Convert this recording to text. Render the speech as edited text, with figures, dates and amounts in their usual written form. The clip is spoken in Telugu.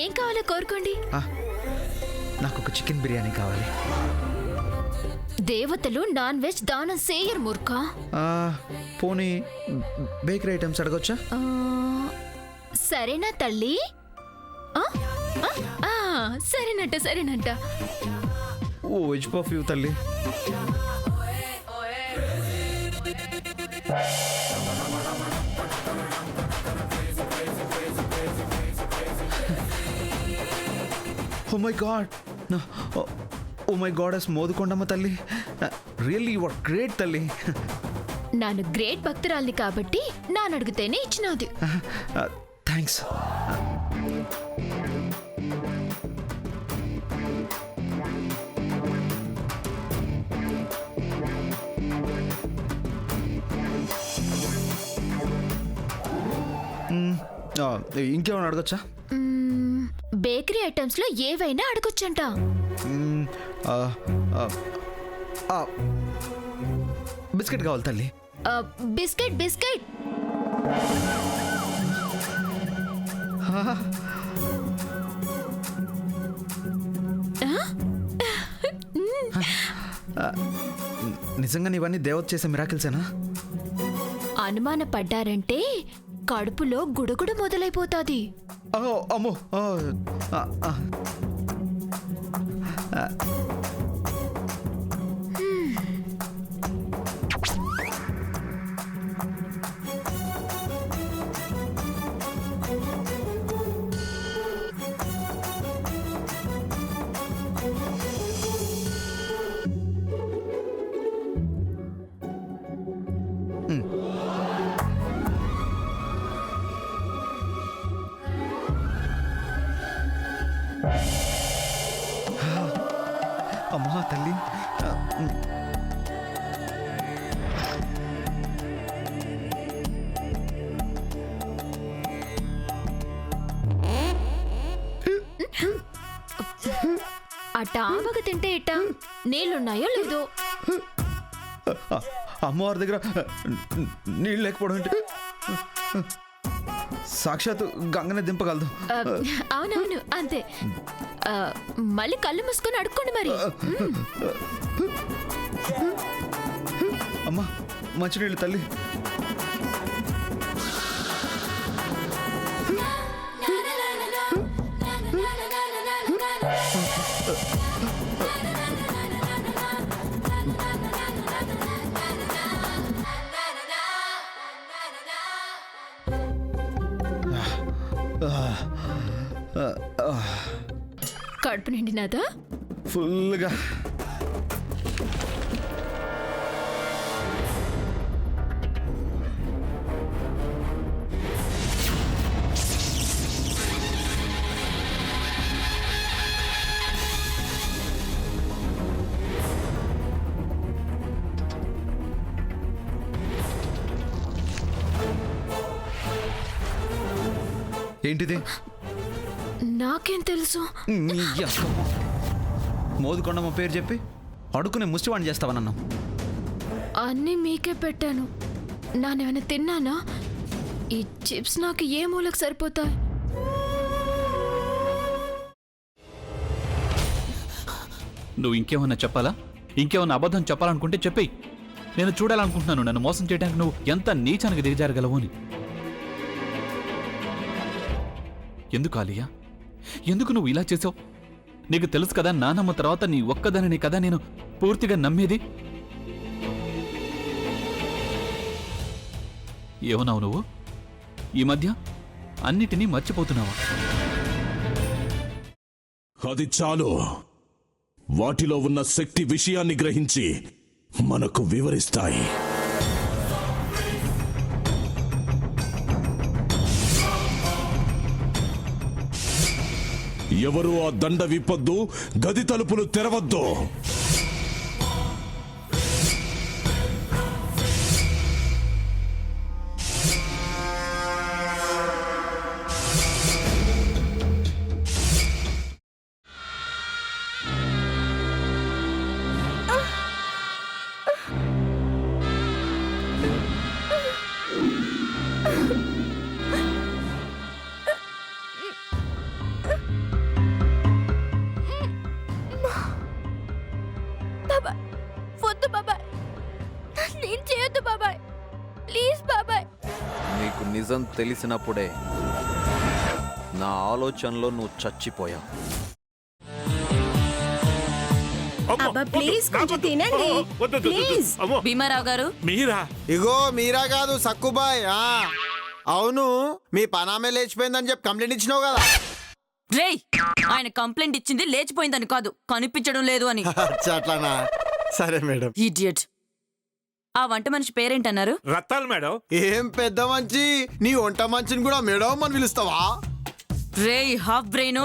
ఏం కావాలో కోరుకోండి. నాకు ఒక చికెన్ బిర్యానీ కావాలి. దేవతలు నాన్ వెజ్ దానం చేయరు మూర్ఖ. పోనీ బేకరీ ఐటమ్స్ అడగొచ్చా? సరేనా తల్లి? సరేనంట. ఓ వెజ్ పఫ్యూ తల్లి. Oh my god, oh my god, yes Modukondamma తల్లి. రియల్లీ యు ఆర్ గ్రేట్ తల్లి. నాను గ్రేట్ భక్తురాల్ని కాబట్టి నాను అడిగితేనే ఇచ్చినది. థ్యాంక్స్. ఇంకేమైనా అడగచ్చా? బేకరీ ఐటమ్స్ లో ఏవైనా అడగొచ్చంట. బిస్కెట్ కావాలి తల్లి. బిస్కెట్ నిజంగా ఇవన్నీ దేవత చేసే మిరాకిల్సేనా? అనుమానపడ్డారంటే కడుపులో గుడుగుడు మొదలైపోతాది. అమ్మో. అమ్మా తల్లి. అట్టా ఆవగ తింటే ఇట్టా నీళ్లున్నాయో లేదో? అమ్మవారి దగ్గర నీళ్ళు లేకపోవడం అంటే సాక్షాత్ గంగనే దింపగలదు. అవునవును అంతే. మళ్ళీ కళ్ళు మూసుకొని అడుక్కోండి మరి. అమ్మా మంచినీళ్ళు తల్లి. కడుపు నిండినదా? ఫుల్గా. ఏంటిది? నాకేం తెలుసు? మోదుకొండమ్మ పేరు చెప్పి అడుక్కునే ముష్టివాణి చేస్తావా నన్ను? అన్నీ మీకే పెట్టాను. నానేమైనా తిన్నానా? ఈ చిప్స్ నాకు ఏ మూలకు సరిపోతాయి? నువ్వు ఇంకేమన్నా చెప్పాలా? ఇంకేమన్నా అబద్ధం చెప్పాలనుకుంటే చెప్పేయి. నేను చూడాలనుకుంటున్నాను నన్ను మోసం చేయడానికి నువ్వు ఎంత నీచానికి దిగజారగలవు అని. ఎందుకు ఆలియా, ఎందుకు నువ్వు ఇలా చేసావు? నీకు తెలుసు కదా నానమ్మ తర్వాత నీ ఒక్కదానిని కదా నేను పూర్తిగా నమ్మేది. ఏమన్నావు నువ్వు? ఈ మధ్య అన్నిటినీ మర్చిపోతున్నావా? అది చాలు. వాటిలో ఉన్న శక్తి విషయాన్ని గ్రహించి మనకు వివరిస్తాయి. ఎవరు ఆ దండ విప్పొద్దు, గది తలుపులు తెరవద్దు. నీకు నిజం తెలిసినప్పుడే నా ఆలోచనలో నువ్వు చచ్చిపోయావు. అబ్బా ప్లీజ్ కొంచెం తినండి ప్లీజ్. భీమారావు గారు మీరా? ఇగో మీరా కాదు సక్కుబాయ్. అవును, మీ పనామే లేచిపోయిందని చెప్పి కంప్లైంట్ ఇచ్చినావు కదా. రేయ్, ఆయన కంప్లైంట్ ఇచ్చింది లేచిపోయిందని కాదు, కనిపించడం లేదు అని. అచ్చా, అట్లానా? సరే మేడం. ఇడియట్. ఆ వంట మనిషి పేరేంటన్నారు? రత్తాలు మేడం. ఏం పెద్ద మంచి, నీ వంట మంచిని కూడా మేడం అని పిలుస్తావా? రేయ్ హాఫ్ బ్రెయిన్,